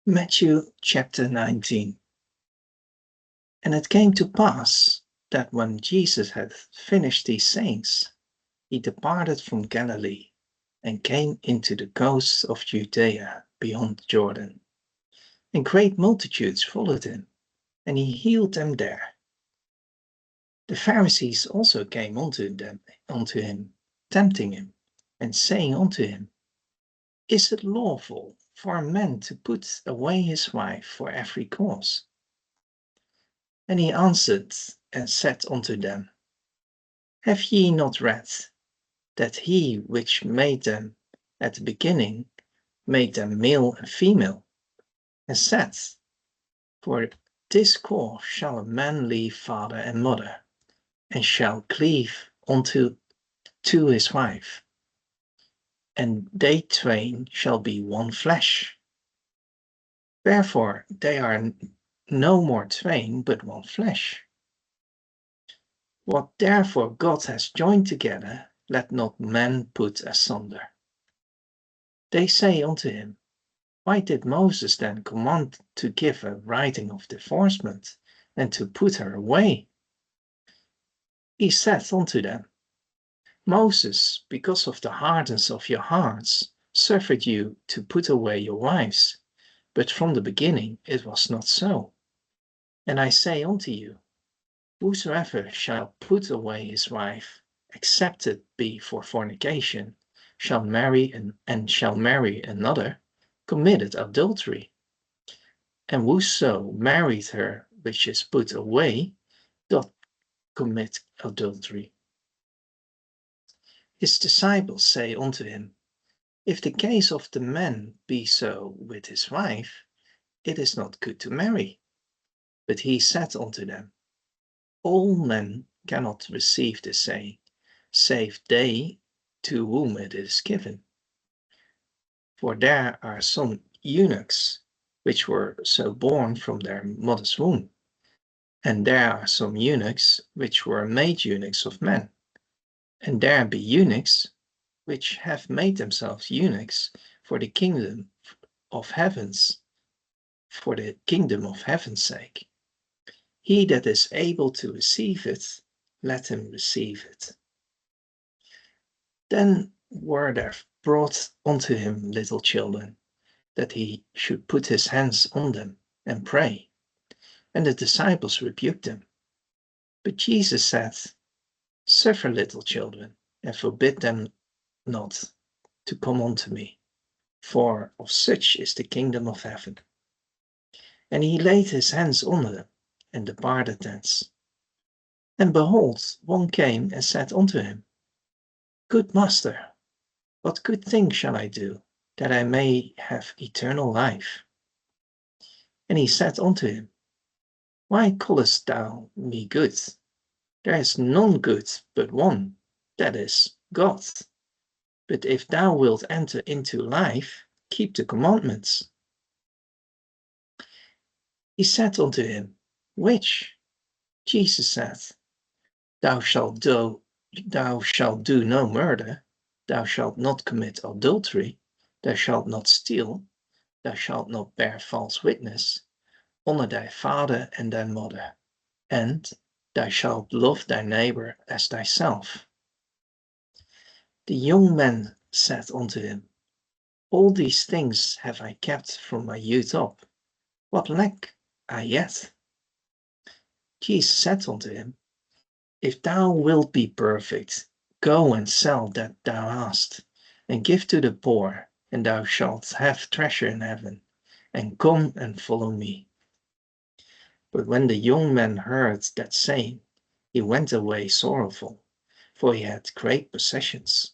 Matthew chapter 19. And it came to pass that when Jesus had finished these sayings, he departed from Galilee and came into the coast of Judea beyond Jordan. And great multitudes followed him, and he healed them there. The Pharisees also came unto him, tempting him, and saying unto him, Is it lawful for a man to put away his wife for every cause? And he answered and said unto them, Have ye not read that he which made them at the beginning made them male and female, and said, For this cause shall a man leave father and mother, and shall cleave unto his wife, and they twain shall be one flesh. Therefore they are no more twain, but one flesh. What therefore God has joined together, let not man put asunder. They say unto him, Why did Moses then command to give a writing of divorcement, and to put her away? He said unto them, Moses, because of the hardness of your hearts, suffered you to put away your wives, but from the beginning it was not so. And I say unto you, Whosoever shall put away his wife, except it be for fornication, shall marry another, committed adultery. And whoso married her which is put away, doth commit adultery. His disciples say unto him, If the case of the man be so with his wife, it is not good to marry. But he said unto them, All men cannot receive the saying, save they to whom it is given. For there are some eunuchs which were so born from their mother's womb, and there are some eunuchs which were made eunuchs of men, and there be eunuchs which have made themselves eunuchs for the kingdom of heaven's sake. He that is able to receive it, let him receive it. Then were there brought unto him little children, that he should put his hands on them and pray. And the disciples rebuked them. But Jesus said, Suffer little children, and forbid them not to come unto me, for of such is the kingdom of heaven. And he laid his hands on them, and departed thence. And behold, one came and said unto him, Good master, what good thing shall I do, that I may have eternal life? And he said unto him, Why callest thou me good? There is none good but one, that is, God. But if thou wilt enter into life, keep the commandments. He said unto him, Which? Jesus said, Thou shalt do no murder, thou shalt not commit adultery, thou shalt not steal, thou shalt not bear false witness, honor thy father and thy mother, and thou shalt love thy neighbor as thyself. The young man said unto him, All these things have I kept from my youth up. What lack I yet? Jesus said unto him, If thou wilt be perfect, go and sell that thou hast, and give to the poor, and thou shalt have treasure in heaven, and come and follow me. But when the young man heard that saying, he went away sorrowful, for he had great possessions.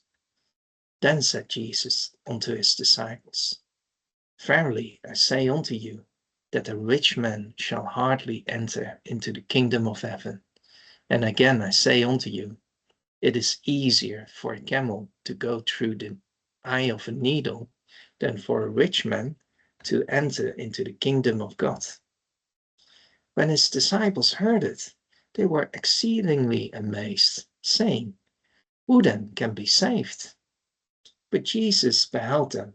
Then said Jesus unto his disciples, Verily I say unto you, that a rich man shall hardly enter into the kingdom of heaven. And again I say unto you, it is easier for a camel to go through the eye of a needle than for a rich man to enter into the kingdom of God. When his disciples heard it, they were exceedingly amazed, saying, Who then can be saved? But Jesus beheld them,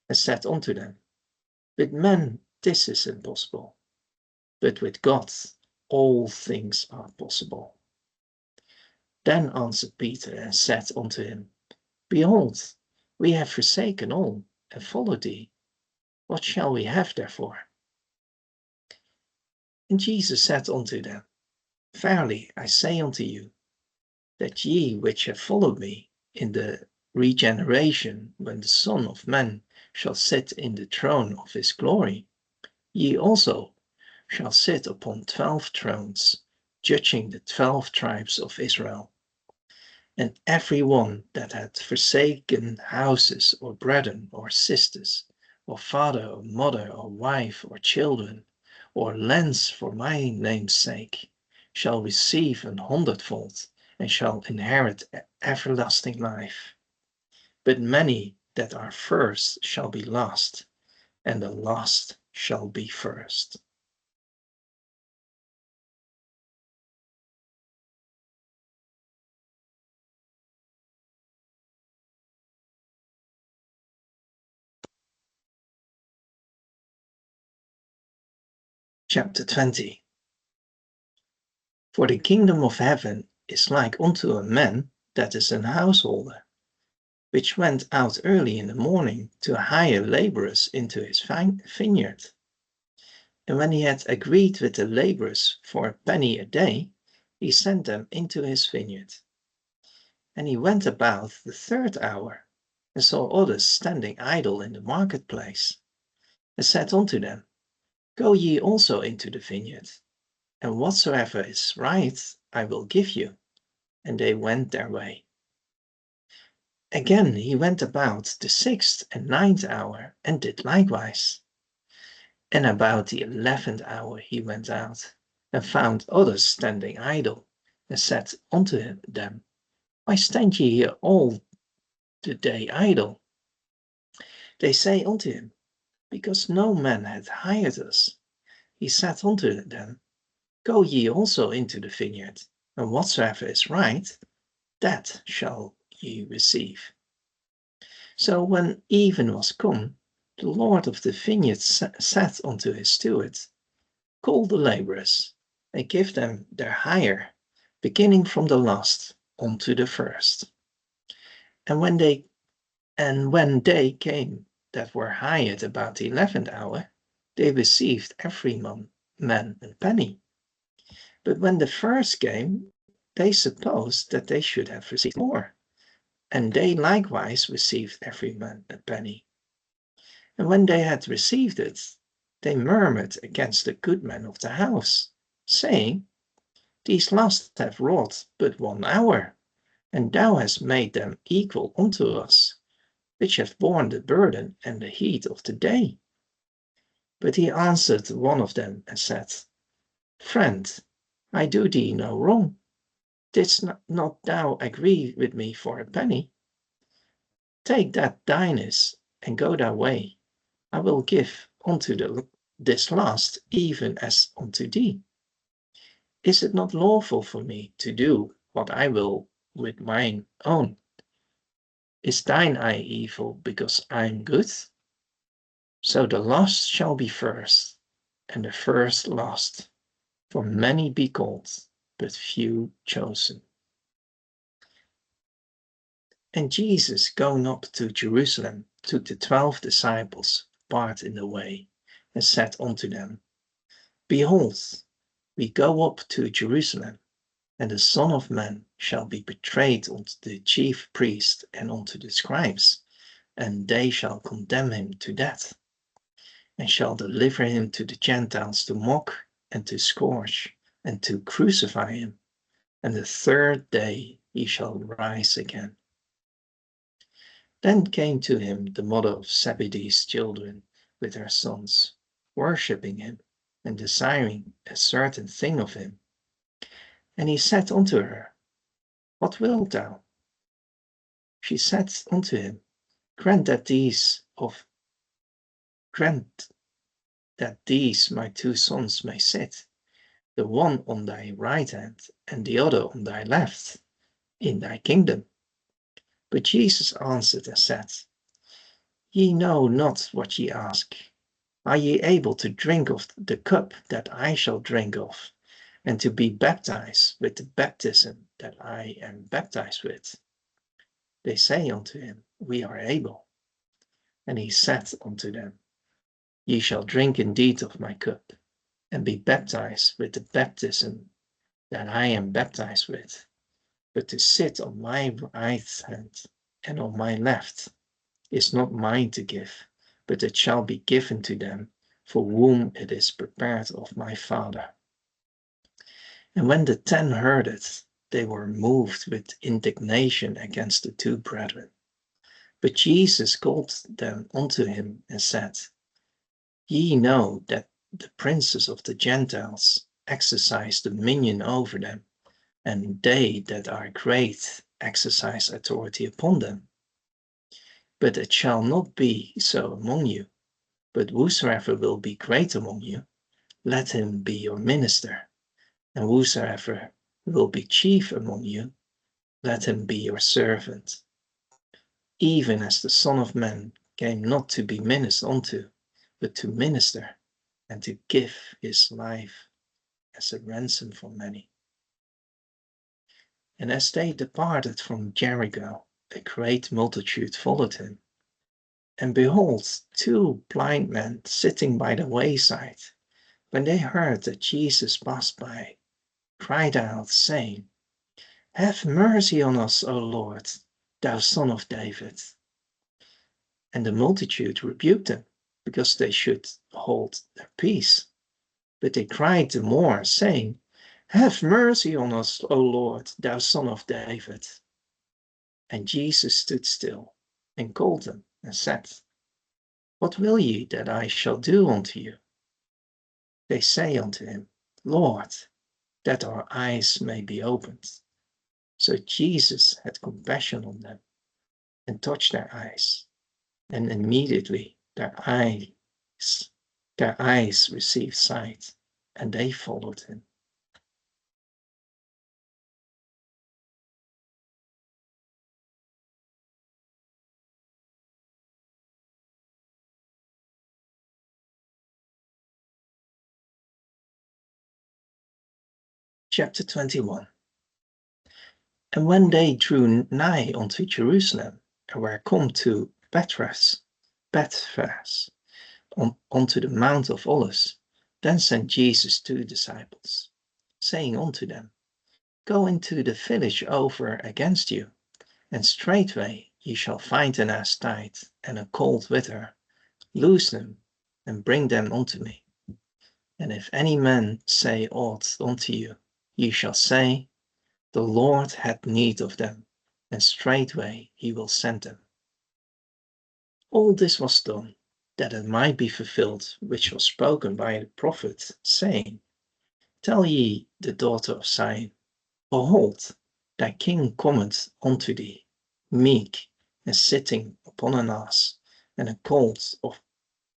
and said unto them, With men this is impossible. But with God, all things are possible. Then answered Peter and said unto him, Behold, we have forsaken all, and followed thee. What shall we have therefore? And Jesus said unto them, Verily I say unto you, that ye which have followed me in the regeneration, when the Son of Man shall sit in the throne of his glory, ye also shall sit upon 12 thrones, judging the 12 tribes of Israel. And every one that hath forsaken houses, or brethren, or sisters, or father, or mother, or wife, or children, or lands for my name's sake, shall receive 100-fold, and shall inherit everlasting life. But many that are first shall be last, and the last shall be first. Chapter 20. For the kingdom of heaven is like unto a man that is an householder, which went out early in the morning to hire laborers into his vineyard. And when he had agreed with the laborers for a penny a day, he sent them into his vineyard. And he went about the 3rd hour, and saw others standing idle in the marketplace, and said unto them, Go ye also into the vineyard, and whatsoever is right I will give you. And they went their way. Again he went about the 6th and 9th hour, and did likewise. And about the 11th hour he went out, and found others standing idle, and said unto them, Why stand ye here all the day idle? They say unto him, Because no man hath hired us. He said unto them, Go ye also into the vineyard, and whatsoever is right, that shall ye receive. So when even was come, the Lord of the vineyard said unto his steward, Call the laborers, and give them their hire, beginning from the last unto the first. And when they came that were hired about the 11th hour, they received every man a penny. But when the first came, they supposed that they should have received more, and they likewise received every man a penny. And when they had received it, they murmured against the goodman of the house, saying, These last have wrought but 1 hour, and thou hast made them equal unto us, which have borne the burden and the heat of the day. But he answered one of them and said, Friend, I do thee no wrong. Didst not thou agree with me for a penny? Take that thine is, and go thy way. I will give unto this last even as unto thee. Is it not lawful for me to do what I will with mine own? Is thine eye evil because I am good? So the last shall be first, and the first last. For many be called, but few chosen. And Jesus, going up to Jerusalem, took the 12 disciples apart in the way, and said unto them, Behold, we go up to Jerusalem, and the Son of Man shall be betrayed unto the chief priests and unto the scribes, and they shall condemn him to death, and shall deliver him to the Gentiles to mock, and to scourge, and to crucify him. And the 3rd day he shall rise again. Then came to him the mother of Zebedee's children with her sons, worshipping him, and desiring a certain thing of him. And he said unto her, What wilt thou? She said unto him, Grant that these my 2 sons may sit, the one on thy right hand, and the other on thy left, in thy kingdom. But Jesus answered and said, Ye know not what ye ask. Are ye able to drink of the cup that I shall drink of, and to be baptized with the baptism that I am baptized with? They say unto him, We are able. And he said unto them, Ye shall drink indeed of my cup, and be baptized with the baptism that I am baptized with. But to sit on my right hand and on my left is not mine to give, but it shall be given to them for whom it is prepared of my Father. And when the 10 heard it, they were moved with indignation against the 2 brethren. But Jesus called them unto him and said, Ye know that the princes of the Gentiles exercise dominion over them, and they that are great exercise authority upon them. But it shall not be so among you. But whosoever will be great among you, let him be your minister. And whosoever will be chief among you, let him be your servant. Even as the Son of Man came not to be ministered unto, but to minister, and to give his life as a ransom for many. And as they departed from Jericho, a great multitude followed him. And behold, 2 blind men sitting by the wayside, when they heard that Jesus passed by, cried out, saying, Have mercy on us, O Lord, thou Son of David. And the multitude rebuked them, because they should hold their peace. But they cried the more, saying, Have mercy on us, O Lord, thou Son of David. And Jesus stood still, and called them, and said, What will ye that I shall do unto you? They say unto him, Lord, that our eyes may be opened. So Jesus had compassion on them, and touched their eyes, and immediately their eyes received sight, and they followed him. Chapter 21. And when they drew nigh unto Jerusalem, and were come to Bethphage, unto the Mount of Olives, then sent Jesus 2 disciples, saying unto them, Go into the village over against you, and straightway ye shall find an ass tied, and a colt with her. Loose them, and bring them unto me. And if any man say aught unto you, ye shall say, The Lord had need of them, and straightway he will send them. All this was done, that it might be fulfilled which was spoken by the prophet, saying, Tell ye the daughter of Zion, Behold, thy king cometh unto thee, meek, and sitting upon an ass, and a colt,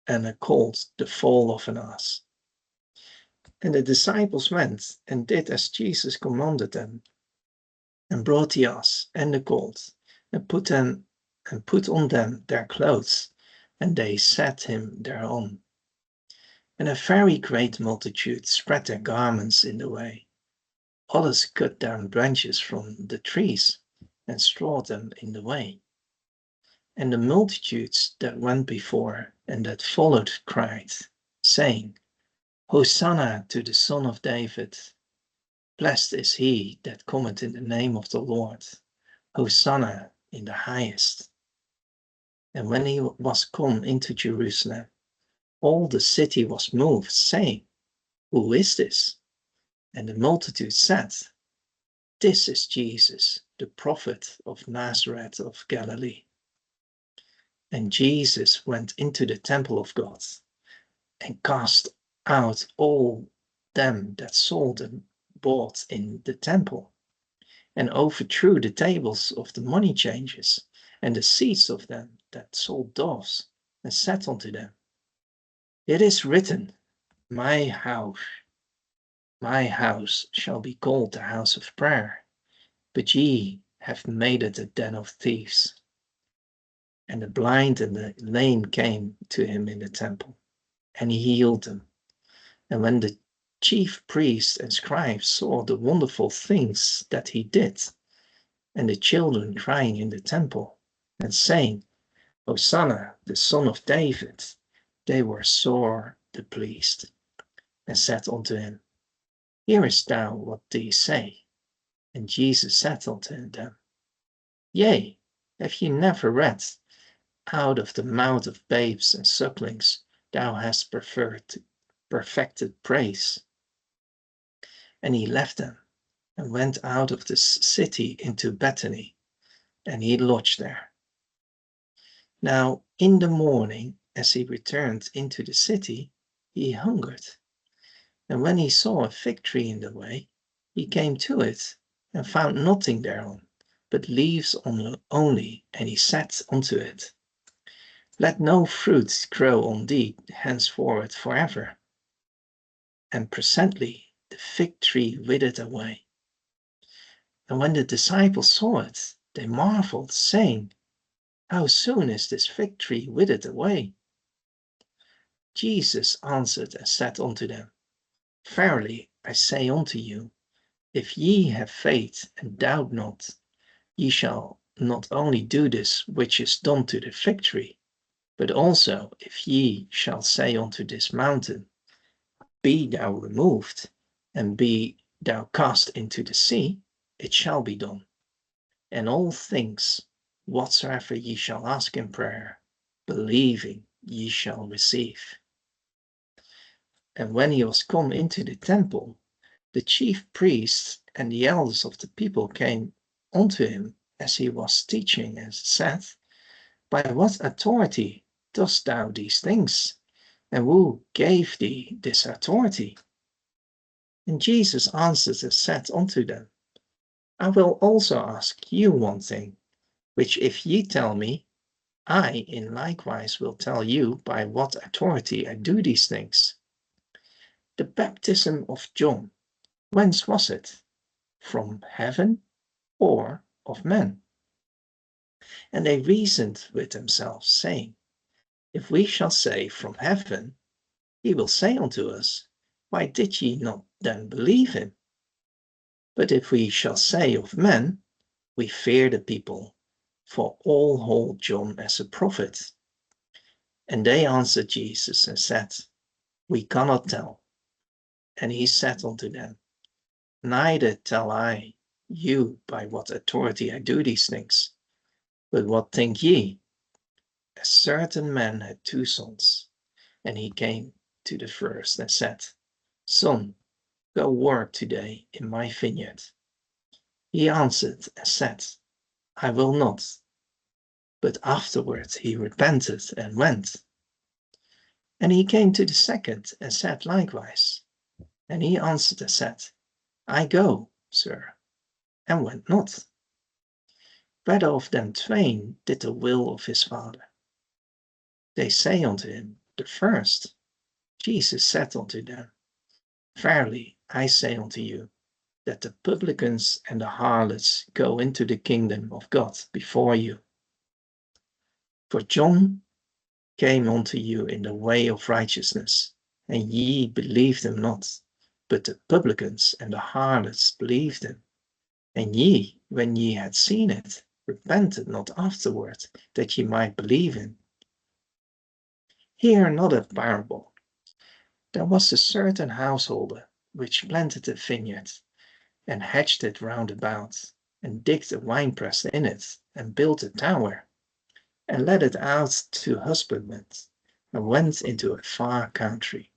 the foal of an ass. And the disciples went and did as Jesus commanded them, and brought the ass and the colt, and put on them their clothes, and they sat him thereon. And a very great multitude spread their garments in the way. Others cut down branches from the trees, and strawed them in the way. And the multitudes that went before and that followed cried, saying, Hosanna to the Son of David. Blessed is he that cometh in the name of the Lord. Hosanna in the highest. And when he was come into Jerusalem, all the city was moved, saying, Who is this? And the multitude said, This is Jesus, the prophet of Nazareth of Galilee. And Jesus went into the temple of God, and cast out all them that sold and bought in the temple, and overthrew the tables of the money changers, and the seats of them that sold doves, and said unto them, It is written, My house shall be called the house of prayer, but ye have made it a den of thieves. And the blind and the lame came to him in the temple, and he healed them. And when the chief priests and scribes saw the wonderful things that he did, and the children crying in the temple, and saying, Hosanna, the son of David, they were sore displeased, and said unto him, Hearest thou what these say? And Jesus said unto them, Yea, have ye never read, Out of the mouth of babes and sucklings thou hast perfected praise? And he left them, and went out of the city into Bethany, and he lodged there. Now in the morning, as he returned into the city, he hungered. And when he saw a fig tree in the way, he came to it, and found nothing thereon, but leaves only, and he said unto it, Let no fruit grow on thee henceforward forever. And presently the fig tree withered away. And when the disciples saw it, they marveled, saying, How soon is this fig tree withered away? Jesus answered and said unto them, Verily I say unto you, if ye have faith and doubt not, ye shall not only do this which is done to the fig tree, but also if ye shall say unto this mountain, Be thou removed, and be thou cast into the sea, it shall be done. And all things whatsoever ye shall ask in prayer, believing ye shall receive. And when he was come into the temple, the chief priests and the elders of the people came unto him as he was teaching, and said, By what authority dost thou these things? And who gave thee this authority? And Jesus answered and said unto them, I will also ask you one thing, which if ye tell me, I in likewise will tell you by what authority I do these things. The baptism of John, whence was it? From heaven or of men? And they reasoned with themselves, saying, If we shall say from heaven, he will say unto us, Why did ye not then believe him? But if we shall say of men, we fear the people, for all hold John as a prophet. And they answered Jesus and said, We cannot tell. And he said unto them, Neither tell I you by what authority I do these things. But what think ye? A certain man had 2 sons, and he came to the first and said, Son, go work today in my vineyard. He answered and said, I will not. But afterwards he repented and went. And he came to the second and said likewise. And he answered and said, I go, sir, and went not. Whether of them twain did the will of his father? They say unto him, The first. Jesus said unto them, Verily I say unto you, that the publicans and the harlots go into the kingdom of God before you. For John came unto you in the way of righteousness, and ye believed him not, but the publicans and the harlots believed him. And ye, when ye had seen it, repented not afterward, that ye might believe him. Hear another parable. There was a certain householder which planted a vineyard, and hedged it round about, and digged a winepress in it, and built a tower, and let it out to husbandmen, and went into a far country.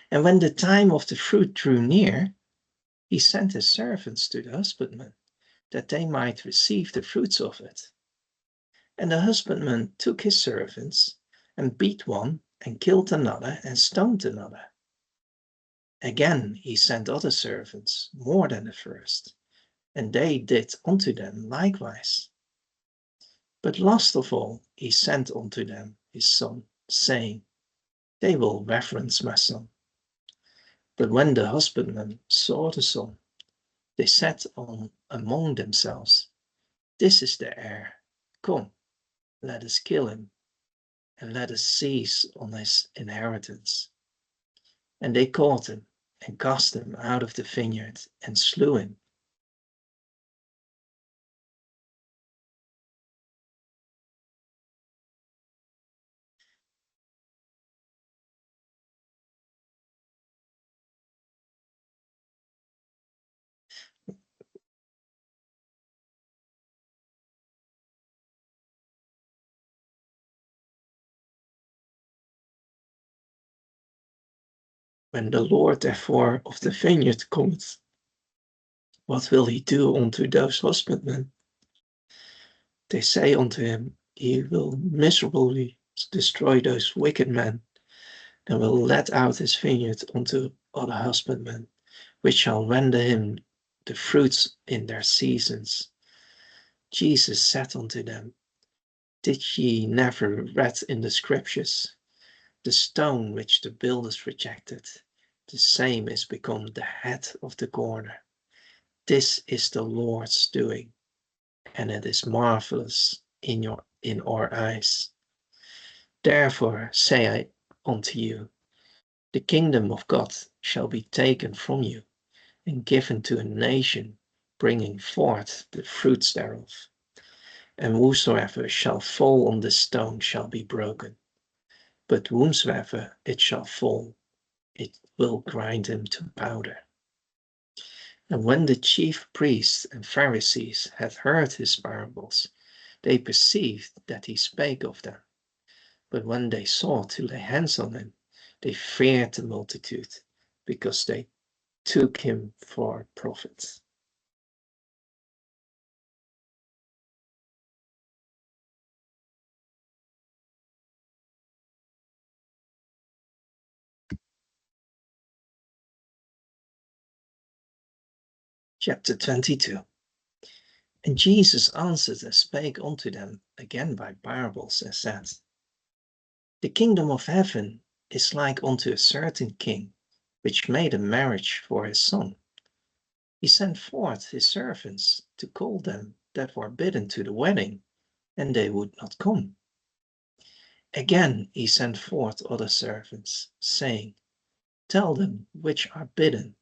And when the time of the fruit drew near, he sent his servants to the husbandmen, that they might receive the fruits of it. And the husbandman took his servants, and beat one, and killed another, and stoned another. Again he sent other servants, more than the first, and they did unto them likewise. But last of all he sent unto them his son, saying, They will reverence my son. But when the husbandmen saw the son, they said among themselves, This is the heir. Come, let us kill him, and let us seize on his inheritance. And they caught him and cast him out of the vineyard and slew him. When the Lord therefore of the vineyard cometh, what will he do unto those husbandmen? They say unto him, he will miserably destroy those wicked men, and will let out his vineyard unto other husbandmen, which shall render him the fruits in their seasons. Jesus said unto them, did ye never read in the scriptures, the stone which the builders rejected, the same is become the head of the corner. This is the Lord's doing, and it is marvelous in our eyes. Therefore say I unto you, the kingdom of God shall be taken from you, and given to a nation, bringing forth the fruits thereof. And whosoever shall fall on this stone shall be broken, but whomsoever it shall fall, it will grind him to powder. And when the chief priests and Pharisees had heard his parables, they perceived that he spake of them. But when they sought to lay hands on him, they feared the multitude, because they took him for a prophet. Chapter 22. And Jesus answered and spake unto them again by parables, and said, the kingdom of heaven is like unto a certain king, which made a marriage for his son. He sent forth his servants to call them that were bidden to the wedding, and they would not come. Again he sent forth other servants, saying, tell them which are bidden,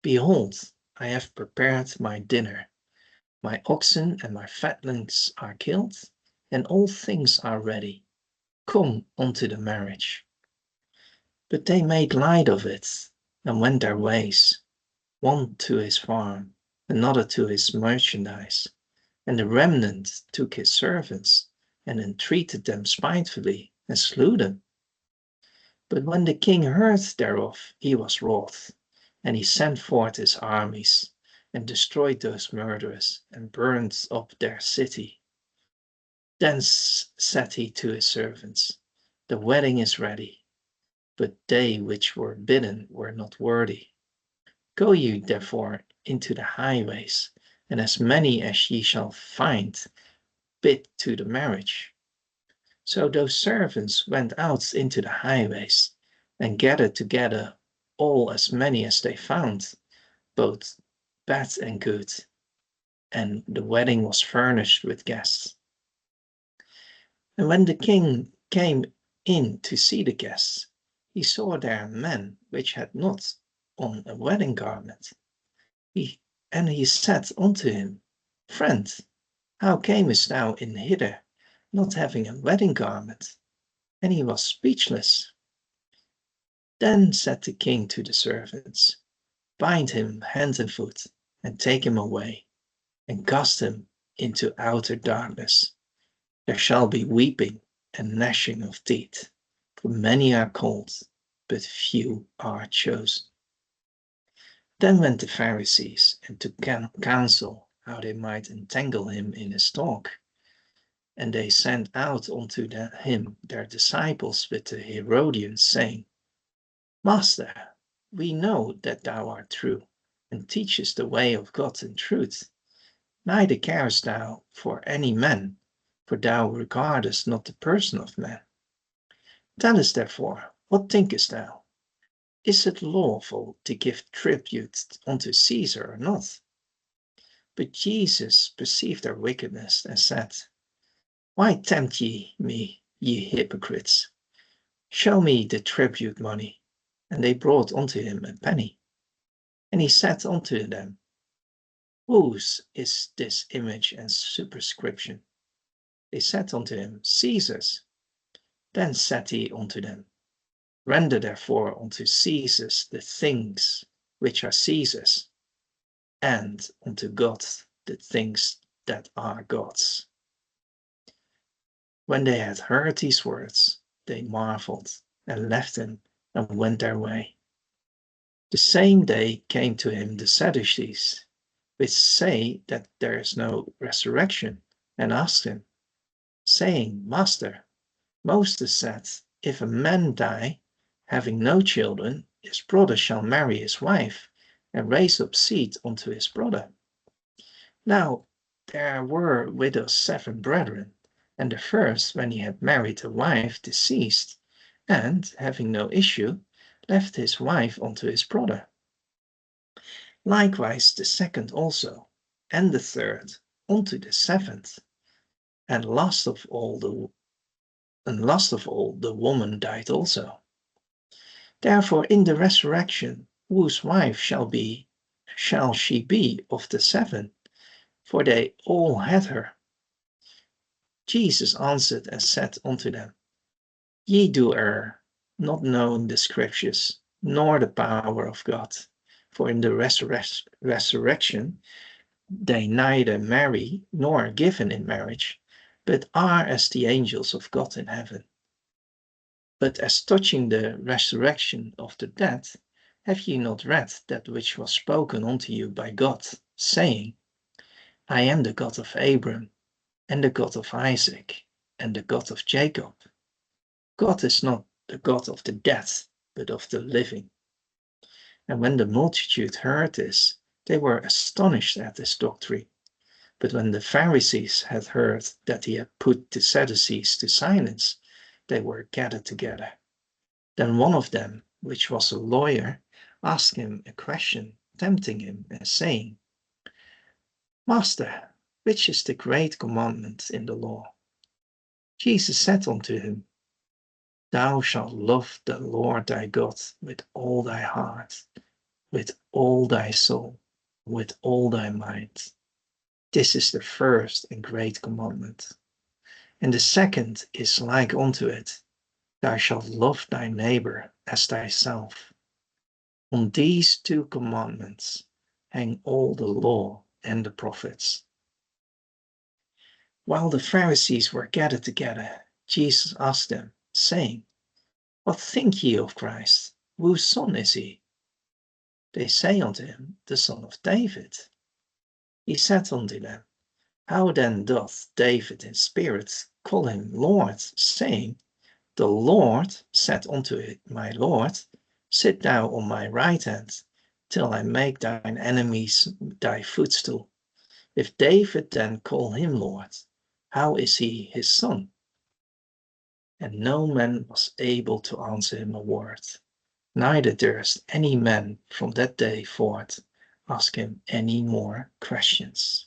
behold, I have prepared my dinner. My oxen and my fatlings are killed, and all things are ready. Come unto the marriage. But they made light of it, and went their ways, one to his farm, another to his merchandise. And the remnant took his servants, and entreated them spitefully, and slew them. But when the king heard thereof, he was wroth, and he sent forth his armies, and destroyed those murderers, and burned up their city. Then said he to his servants, the wedding is ready, but they which were bidden were not worthy. Go ye therefore into the highways, and as many as ye shall find, bid to the marriage. So those servants went out into the highways, and gathered together all as many as they found, both bad and good. And the wedding was furnished with guests. And when the king came in to see the guests, he saw there men which had not on a wedding garment. And he said unto him, friend, how camest thou in hither, not having a wedding garment? And he was speechless. Then said the king to the servants, bind him hand and foot, and take him away, and cast him into outer darkness. There shall be weeping and gnashing of teeth, for many are called, but few are chosen. Then went the Pharisees and took counsel how they might entangle him in his talk. And they sent out unto him their disciples with the Herodians, saying, Master, we know that thou art true, and teachest the way of God in truth. Neither carest thou for any man, for thou regardest not the person of man. Tell us therefore, what thinkest thou? Is it lawful to give tribute unto Caesar or not? But Jesus perceived their wickedness, and said, why tempt ye me, ye hypocrites, show me the tribute money. And they brought unto him a penny. And he said unto them, whose is this image and superscription? They said unto him, Caesar's. Then said he unto them, render therefore unto Caesar the things which are Caesar's, and unto God the things that are God's. When they had heard these words, they marveled, and left him, and went their way. The same day came to him the Sadducees, which say that there is no resurrection, and asked him, saying, Master, Moses said, if a man die, having no children, his brother shall marry his wife, and raise up seed unto his brother. Now there were with us 7 brethren, and the first, when he had married a wife, deceased, and, having no issue, left his wife unto his brother. Likewise the second also, and the third unto the 7th. And last of all the woman died also. Therefore in the resurrection, whose wife shall she be of the 7? For they all had her. Jesus answered and said unto them, Ye do err, not knowing the Scriptures, nor the power of God. For in the resurrection they neither marry nor are given in marriage, but are as the angels of God in heaven. But as touching the resurrection of the dead, have ye not read that which was spoken unto you by God, saying, I am the God of Abraham, and the God of Isaac, and the God of Jacob? God is not the God of the dead, but of the living. And when the multitude heard this, they were astonished at his doctrine. But when the Pharisees had heard that he had put the Sadducees to silence, they were gathered together. Then one of them, which was a lawyer, asked him a question, tempting him, and saying, Master, which is the great commandment in the law? Jesus said unto him, Thou shalt love the Lord thy God with all thy heart, with all thy soul, with all thy mind. This is the first and great commandment. And the second is like unto it, Thou shalt love thy neighbor as thyself. On these 2 commandments hang all the law and the prophets. While the Pharisees were gathered together, Jesus asked them, saying, What think ye of Christ? Whose son is he? They say unto him, The son of David. He said unto them, How then doth David in spirit call him Lord, saying, The Lord said unto my Lord, Sit thou on my right hand, till I make thine enemies thy footstool. If David then call him Lord, how is he his son? And no man was able to answer him a word, neither durst any man from that day forth ask him any more questions.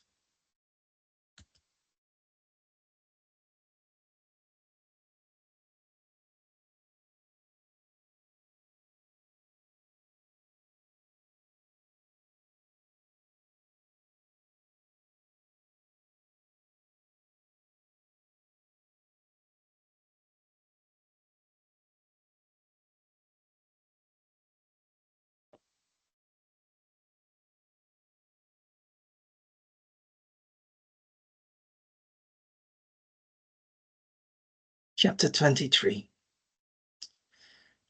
Chapter 23.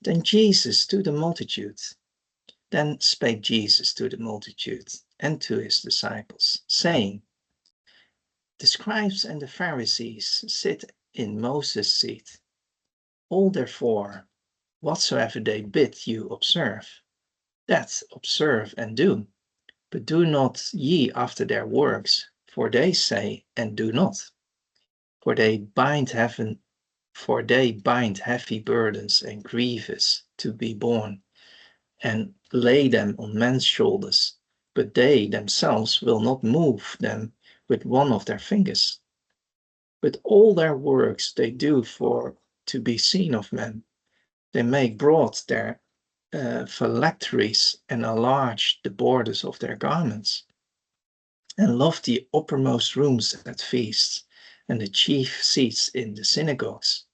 Then spake Jesus to the multitude and to his disciples, saying, The scribes and the Pharisees sit in Moses' seat. All therefore, whatsoever they bid you observe, that observe and do, but do not ye after their works, for they say and do not. For they bind heavy burdens and grievous to be borne, and lay them on men's shoulders, but they themselves will not move them with one of their fingers. But all their works they do to be seen of men. They make broad their phylacteries and enlarge the borders of their garments, and love the uppermost rooms at feasts, and the chief seats in the synagogues,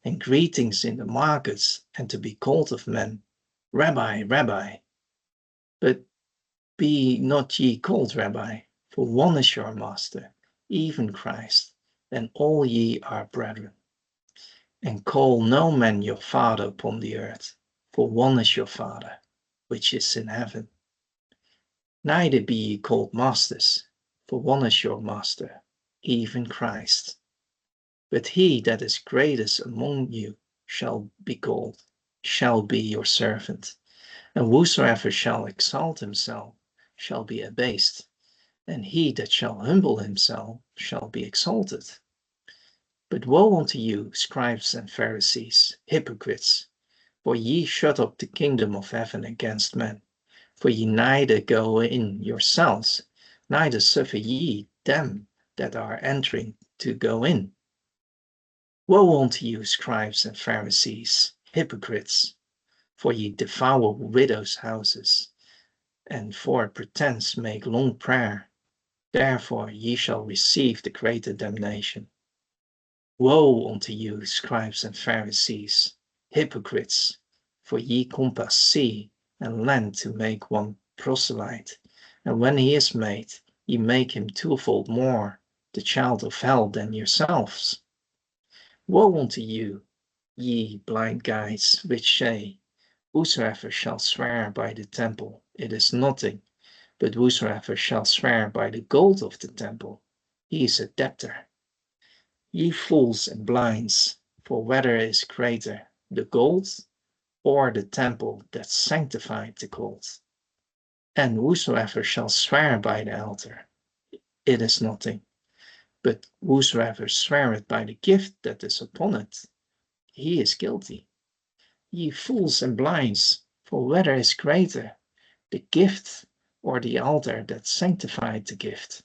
and greetings in the markets, and to be called of men, Rabbi, Rabbi. But be not ye called Rabbi, for one is your master, even Christ, and all ye are brethren. And call no man your father upon the earth, for one is your Father, which is in heaven. Neither be ye called masters, for one is your master, even Christ. But he that is greatest among you shall be your servant. And whosoever shall exalt himself shall be abased, and he that shall humble himself shall be exalted. But woe unto you, scribes and Pharisees, hypocrites! For ye shut up the kingdom of heaven against men. For ye neither go in yourselves, neither suffer ye them that are entering to go in. Woe unto you, scribes and Pharisees, hypocrites! For ye devour widows' houses, and for pretense make long prayer. Therefore ye shall receive the greater damnation. Woe unto you, scribes and Pharisees, hypocrites! For ye compass sea and land to make one proselyte, and when he is made, ye make him twofold more the child of hell than yourselves. Woe unto you, ye blind guides, which say, Whosoever shall swear by the temple, it is nothing, but whosoever shall swear by the gold of the temple, he is a debtor. Ye fools and blinds, for whether is greater, the gold or the temple that sanctified the gold? And whosoever shall swear by the altar, it is nothing, but whosoever sweareth by the gift that is upon it, he is guilty. Ye fools and blinds, for whether is greater, the gift or the altar that sanctified the gift?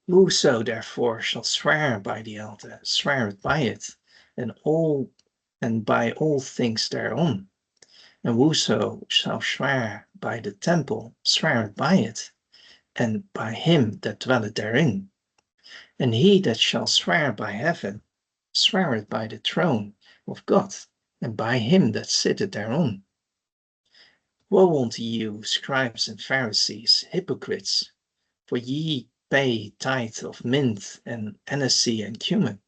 Whoso therefore shall swear by the altar, sweareth by it, and by all things thereon. And whoso shall swear by the temple, sweareth by it, and by him that dwelleth therein. And he that shall swear by heaven, sweareth by the throne of God, and by him that sitteth thereon. Woe unto you, scribes and Pharisees, hypocrites! For ye pay tithe of mint and aniseed and cumin,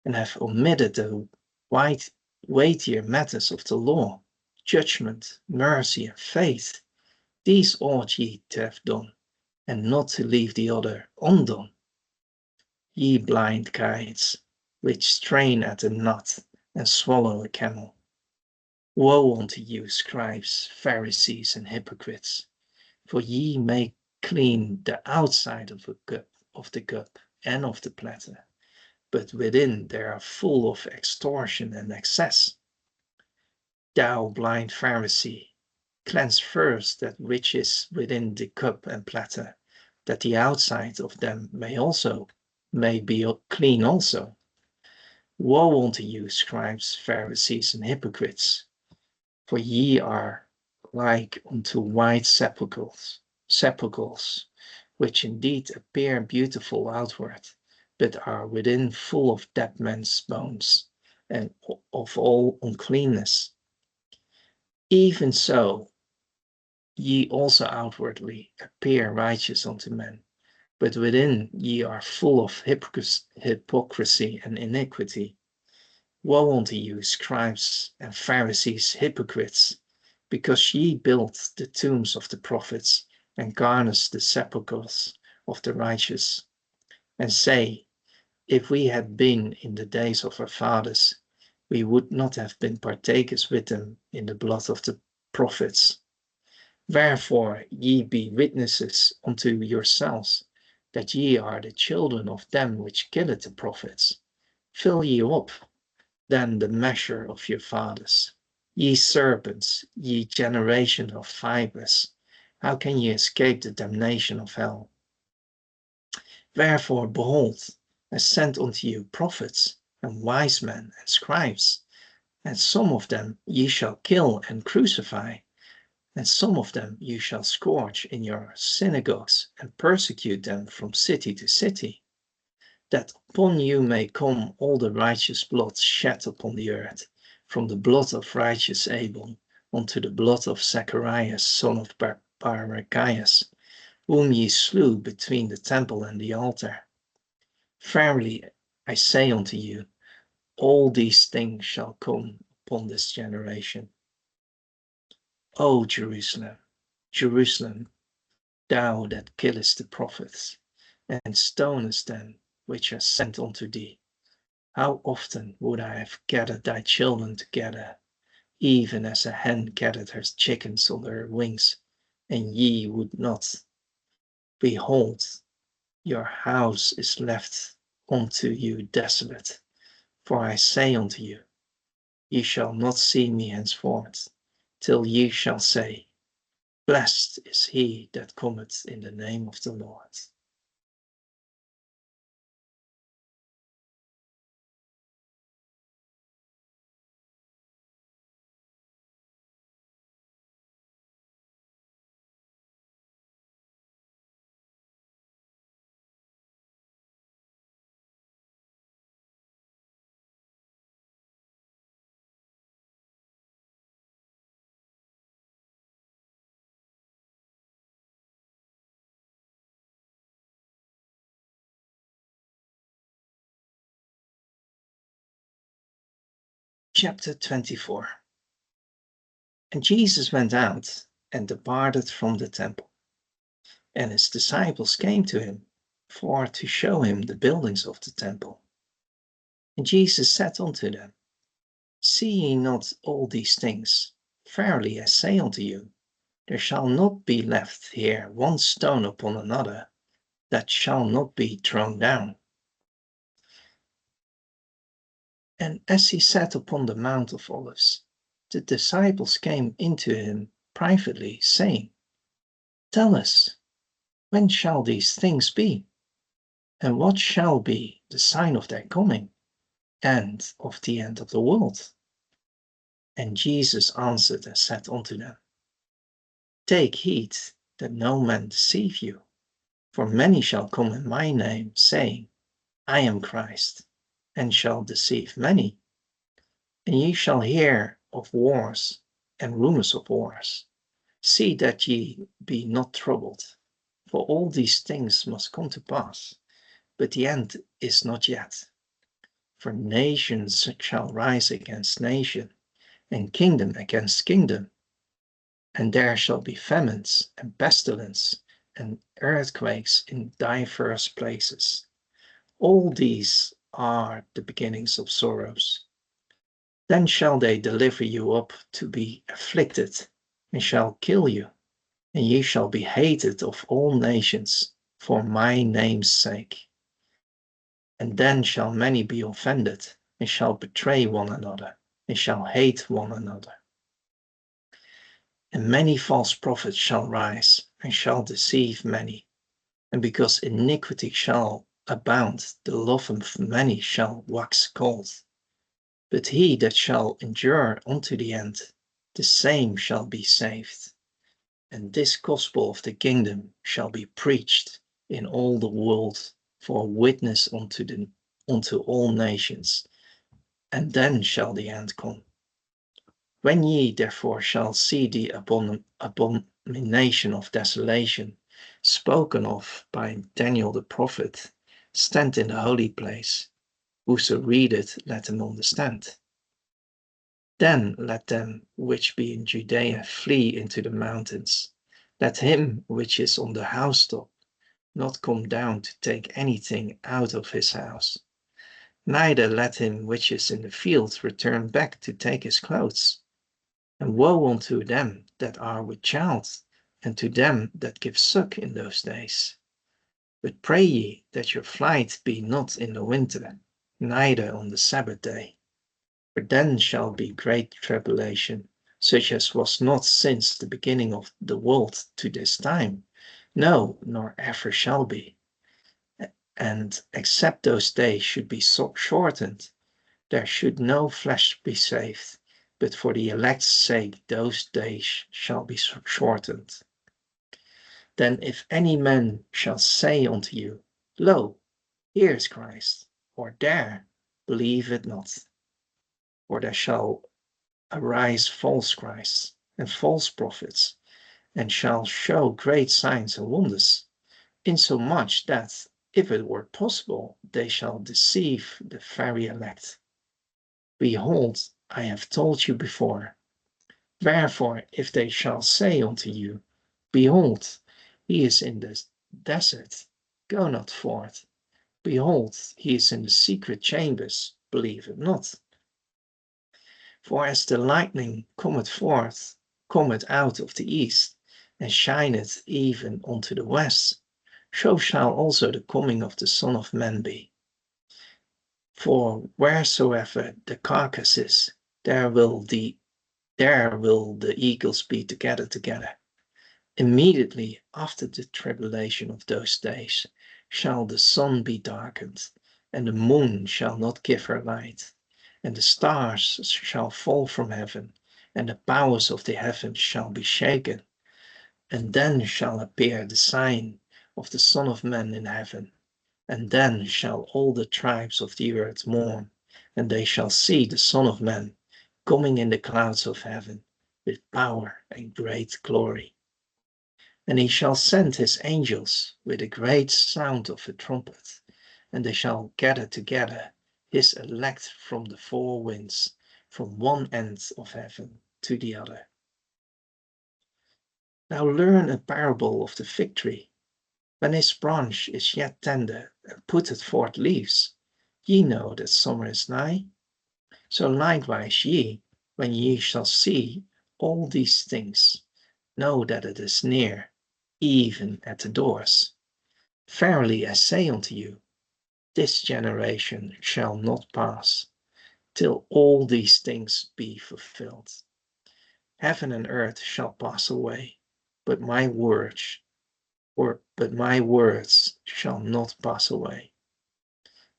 and have omitted the weightier matters of the law, judgment, mercy, and faith. These ought ye to have done, and not to leave the other undone. Ye blind guides, which strain at a gnat and swallow a camel. Woe unto you, scribes, Pharisees, and hypocrites! For ye make clean the outside of the cup and of the platter, but within they are full of extortion and excess. Thou blind Pharisee, cleanse first that which is within the cup and platter, that the outside of them may be clean also. Woe unto you, scribes, Pharisees, and hypocrites! For ye are like unto white sepulchres, which indeed appear beautiful outward, but are within full of dead men's bones, and of all uncleanness. Even so, ye also outwardly appear righteous unto men, but within ye are full of hypocrisy and iniquity. Woe unto you, scribes and Pharisees, hypocrites! Because ye build the tombs of the prophets, and garnish the sepulchres of the righteous, and say, If we had been in the days of our fathers, we would not have been partakers with them in the blood of the prophets. Wherefore ye be witnesses unto yourselves, that ye are the children of them which killed the prophets. Fill ye up then the measure of your fathers. Ye serpents, ye generation of vipers, how can ye escape the damnation of hell? Wherefore, behold, I sent unto you prophets, and wise men, and scribes, and some of them ye shall kill and crucify, and some of them you shall scourge in your synagogues, and persecute them from city to city, that upon you may come all the righteous blood shed upon the earth, from the blood of righteous Abel unto the blood of Zacharias, son of Barachias, whom ye slew between the temple and the altar. Verily I say unto you, all these things shall come upon this generation. O Jerusalem, Jerusalem, thou that killest the prophets, and stonest them which are sent unto thee, how often would I have gathered thy children together, even as a hen gathered her chickens under her wings, and ye would not. Behold, your house is left unto you desolate. For I say unto you, ye shall not see me henceforth, till ye shall say, Blessed is he that cometh in the name of the Lord. Chapter 24. And Jesus went out and departed from the temple. And his disciples came to him for to show him the buildings of the temple. And Jesus said unto them, See ye not all these things? Verily I say unto you, there shall not be left here one stone upon another that shall not be thrown down. And as he sat upon the Mount of Olives, the disciples came into him privately, saying, Tell us, when shall these things be? And what shall be the sign of their coming, and of the end of the world? And Jesus answered and said unto them, Take heed that no man deceive you, for many shall come in my name, saying, I am Christ, and shall deceive many. And ye shall hear of wars and rumors of wars. See that ye be not troubled, for all these things must come to pass, but the end is not yet. For nations shall rise against nation, and kingdom against kingdom. And there shall be famines and pestilence and earthquakes in divers places. All these are the beginnings of sorrows. Then shall they deliver you up to be afflicted, and shall kill you, and ye shall be hated of all nations for my name's sake. And then shall many be offended, and shall betray one another, and shall hate one another. And many false prophets shall rise, and shall deceive many. And because iniquity shall abound, the love of many shall wax cold. But he that shall endure unto the end, the same shall be saved. And this gospel of the kingdom shall be preached in all the world for a witness unto all nations, and then shall the end come. When ye therefore shall see the abomination of desolation, spoken of by Daniel the prophet, stand in the holy place, whoso readeth, let him understand. Then let them which be in Judea flee into the mountains. Let him which is on the housetop not come down to take anything out of his house. Neither let him which is in the field return back to take his clothes. And woe unto them that are with child, and to them that give suck in those days. But pray ye that your flight be not in the winter, neither on the Sabbath day. For then shall be great tribulation, such as was not since the beginning of the world to this time, no, nor ever shall be. and except those days should be shortened, there should no flesh be saved, but for the elect's sake those days shall be shortened. Then if any man shall say unto you, Lo, here is Christ, or there, believe it not. For there shall arise false Christs and false prophets, and shall show great signs and wonders, insomuch that, if it were possible, they shall deceive the very elect. Behold, I have told you before. Wherefore, if they shall say unto you, Behold, he is in the desert, go not forth. Behold, he is in the secret chambers, believe it not. For as the lightning cometh out of the east, and shineth even unto the west, so shall also the coming of the Son of Man be. For wheresoever the carcass is, there will the eagles be together. Immediately after the tribulation of those days shall the sun be darkened, and the moon shall not give her light, and the stars shall fall from heaven, and the powers of the heavens shall be shaken. And then shall appear the sign of the Son of Man in heaven. And then shall all the tribes of the earth mourn, and they shall see the Son of Man coming in the clouds of heaven with power and great glory. And he shall send his angels with a great sound of a trumpet, and they shall gather together his elect from the four winds, from one end of heaven to the other. Now learn a parable of the fig tree. When his branch is yet tender and putteth forth leaves, ye know that summer is nigh. So likewise ye, when ye shall see all these things, know that it is near, even at the doors. Verily I say unto you, this generation shall not pass, till all these things be fulfilled. Heaven and earth shall pass away, but my words shall not pass away.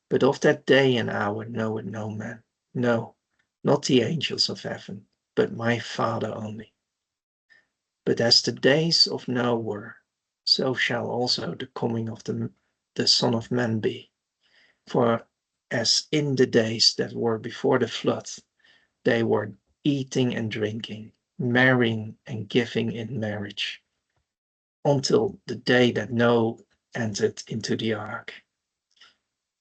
But of that day and hour knoweth no man, no, not the angels of heaven, but my Father only. But as the days of Noah were, so shall also the coming of the Son of Man be. For as in the days that were before the flood, they were eating and drinking, marrying and giving in marriage, until the day that Noah entered into the ark,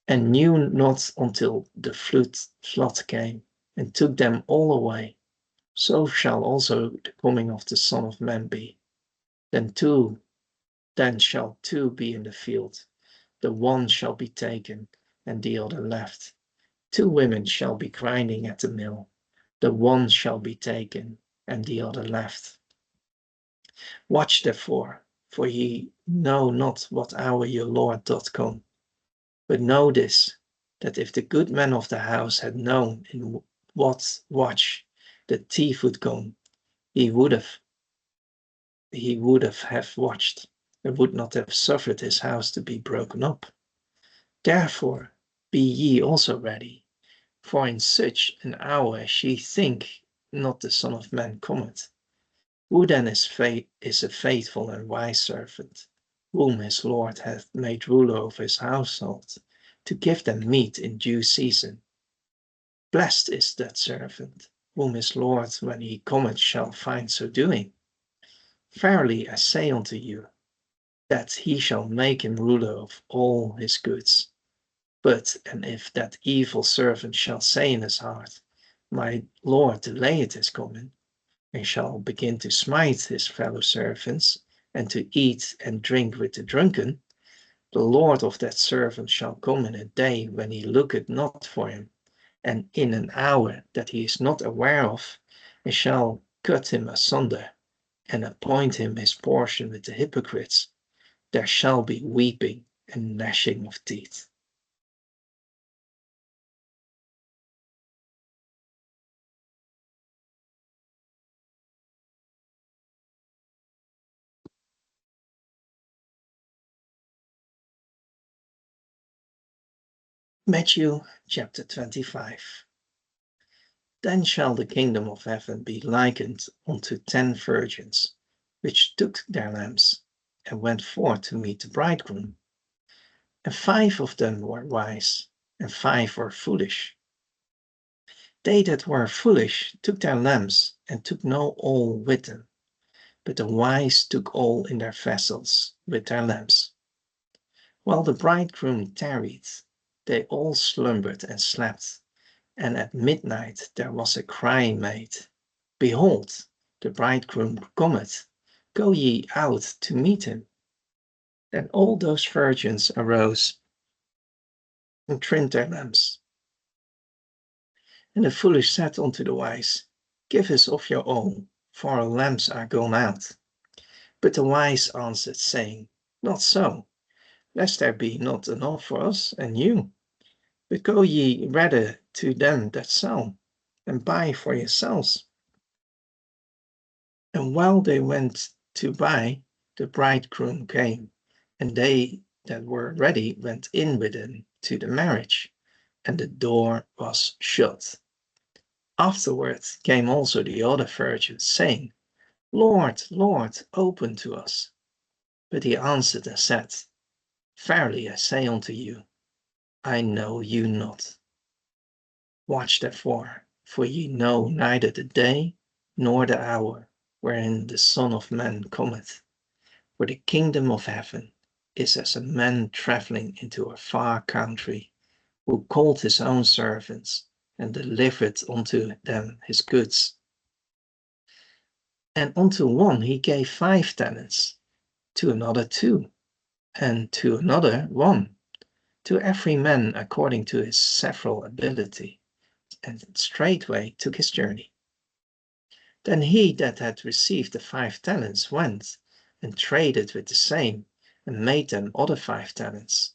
and knew not until the flood came, and took them all away. So shall also the coming of the Son of Man be. Then shall two be in the field, the one shall be taken, and the other left. Two women shall be grinding at the mill, the one shall be taken, and the other left. Watch therefore, for ye know not what hour your Lord doth come. But know this, that if the good man of the house had known in what watch the thief would come, he would have watched, and would not have suffered his house to be broken up. Therefore be ye also ready, for in such an hour as ye think not the Son of Man cometh. Who then is a faithful and wise servant, whom his Lord hath made ruler over his household, to give them meat in due season? Blessed is that servant, whom his Lord, when he cometh, shall find so doing. Verily I say unto you, that he shall make him ruler of all his goods. And if that evil servant shall say in his heart, My Lord delayeth his coming, and shall begin to smite his fellow servants, and to eat and drink with the drunken, the Lord of that servant shall come in a day when he looketh not for him, and in an hour that he is not aware of, and shall cut him asunder, and appoint him his portion with the hypocrites. There shall be weeping and gnashing of teeth. Matthew chapter 25. Then shall the kingdom of heaven be likened unto 10 virgins, which took their lamps, and went forth to meet the bridegroom. And 5 of them were wise, and 5 were foolish. They that were foolish took their lamps, and took no oil with them. But the wise took oil in their vessels with their lamps. While the bridegroom tarried, they all slumbered and slept. And at midnight there was a cry made, Behold, the bridegroom cometh, go ye out to meet him. Then all those virgins arose and trimmed their lamps. And the foolish said unto the wise, Give us of your oil, for our lamps are gone out. But the wise answered, saying, Not so, lest there be not enough for us and you. But go ye rather to them that sell, and buy for yourselves. And while they went to buy, the bridegroom came, and they that were ready went in with him to the marriage, and the door was shut. Afterward came also the other virgins, saying, Lord, Lord, open to us. But he answered and said, Verily I say unto you, I know you not. Watch therefore, for ye know neither the day nor the hour wherein the Son of Man cometh. For the kingdom of heaven is as a man traveling into a far country, who called his own servants and delivered unto them his goods. And unto one he gave 5 talents, to another 2, and to another 1, to every man according to his several ability, and straightway took his journey. Then he that had received the 5 talents went and traded with the same, and made them other 5 talents.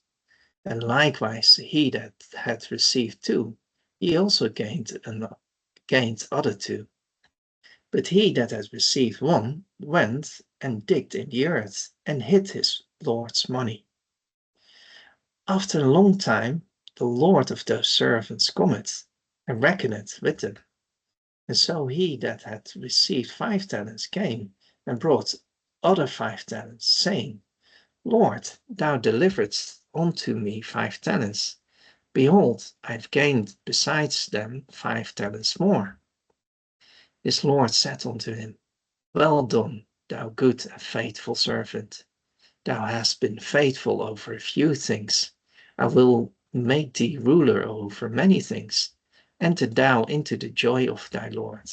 And likewise he that had received 2, he also gained other 2. But he that had received 1 went and digged in the earth, and hid his Lord's money. After a long time the Lord of those servants cometh, and reckoneth with them. And so he that had received 5 talents came, and brought other 5 talents, saying, Lord, thou deliveredst unto me 5 talents. Behold, I have gained besides them 5 talents more. His Lord said unto him, Well done, thou good and faithful servant. Thou hast been faithful over a few things. I will make thee ruler over many things. Enter thou into the joy of thy Lord.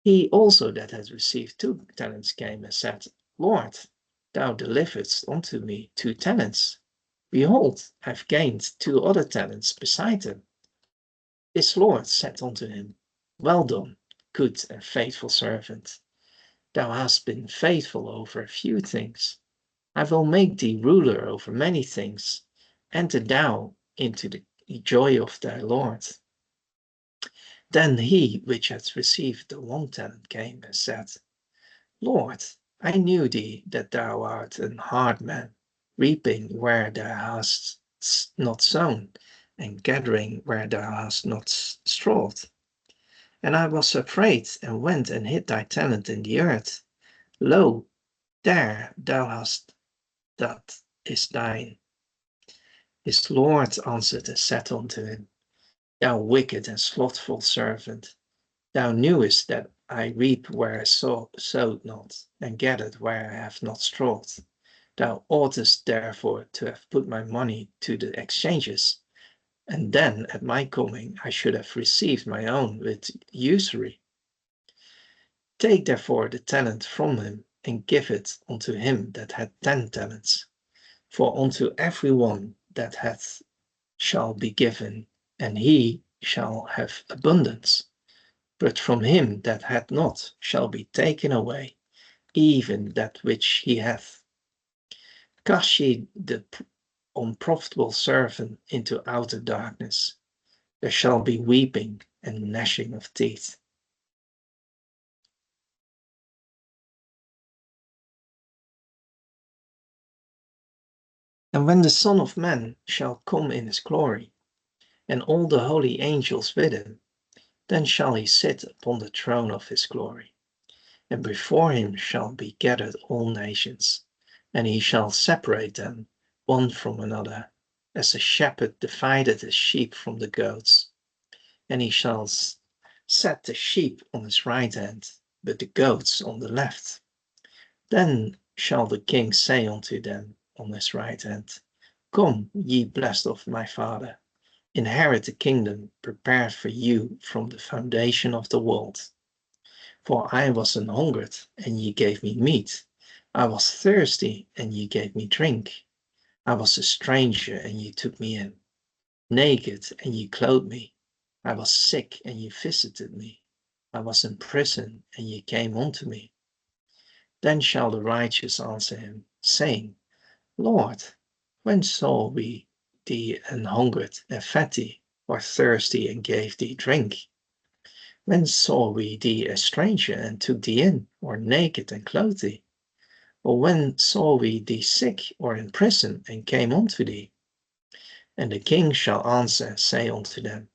He also that had received 2 talents came and said, Lord, thou deliveredst unto me 2 talents. Behold, I have gained 2 other talents beside them. His Lord said unto him, Well done, good and faithful servant. Thou hast been faithful over a few things. I will make thee ruler over many things. Enter thou into the joy of thy Lord. Then he which had received the 1 talent came and said, Lord, I knew thee that thou art an hard man, reaping where thou hast not sown, and gathering where thou hast not strawed. And I was afraid, and went and hid thy talent in the earth. Lo, there thou hast, that is thine. His Lord answered and said unto him, Thou wicked and slothful servant, thou knewest that I reap where I sowed not, and gathered where I have not strawed. Thou oughtest therefore to have put my money to the exchanges, and then at my coming I should have received my own with usury. Take therefore the talent from him, and give it unto him that had 10 talents. For unto every one that hath shall be given, and he shall have abundance. But from him that hath not shall be taken away even that which he hath. Cast ye the unprofitable servant into outer darkness. There shall be weeping and gnashing of teeth. And when the Son of Man shall come in his glory, and all the holy angels with him, then shall he sit upon the throne of his glory. And before him shall be gathered all nations, and he shall separate them one from another, as a shepherd divided his sheep from the goats. And he shall set the sheep on his right hand, but the goats on the left. Then shall the king say unto them on his right hand, Come, ye blessed of my Father, inherit the kingdom prepared for you from the foundation of the world. For I was an hungered, and ye gave me meat. I was thirsty, and ye gave me drink. I was a stranger, and ye took me in. Naked, and ye clothed me. I was sick, and ye visited me. I was in prison, and ye came unto me. Then shall the righteous answer him, saying, Lord, when saw we thee an hungered and fed thee, or thirsty and gave thee drink? When saw we thee a stranger and took thee in, or naked and clothed thee? Or when saw we thee sick or in prison and came unto thee? And the king shall answer and say unto them,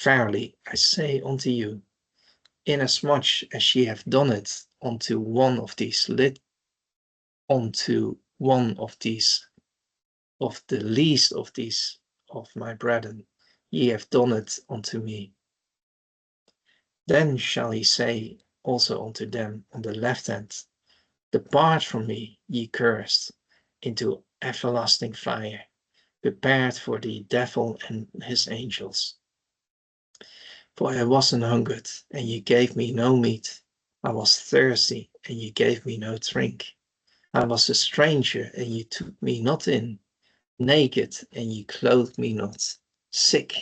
Verily I say unto you, inasmuch as ye have done it unto one of these of the least of these of my brethren, ye have done it unto me. Then shall he say also unto them on the left hand, Depart from me, ye cursed, into everlasting fire, prepared for the devil and his angels. For I was an hungered, and ye gave me no meat. I was thirsty, and ye gave me no drink. I was a stranger, and ye took me not in. Naked, and ye clothed me not. Sick,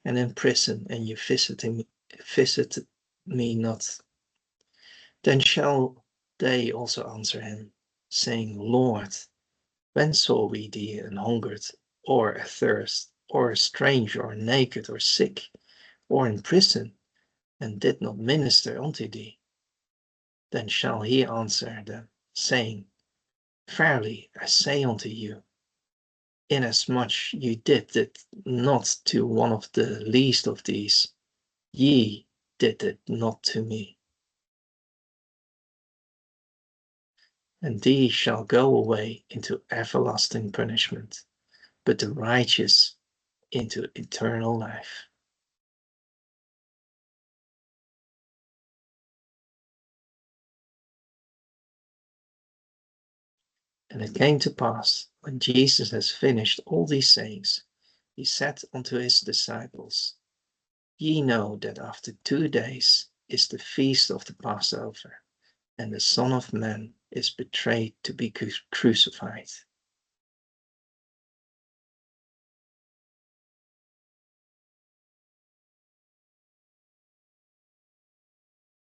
and in prison, and ye visited me not. Then shall they also answer him, saying, Lord, when saw we thee an hungered, or athirst, or a stranger, or naked, or sick, or in prison, and did not minister unto thee? Then shall he answer them, saying, Verily I say unto you, inasmuch ye did it not to one of the least of these, ye did it not to me. And these shall go away into everlasting punishment, but the righteous into eternal life. And it came to pass, when Jesus has finished all these sayings, he said unto his disciples, Ye know that after 2 days is the feast of the Passover, and the Son of Man is betrayed to be crucified.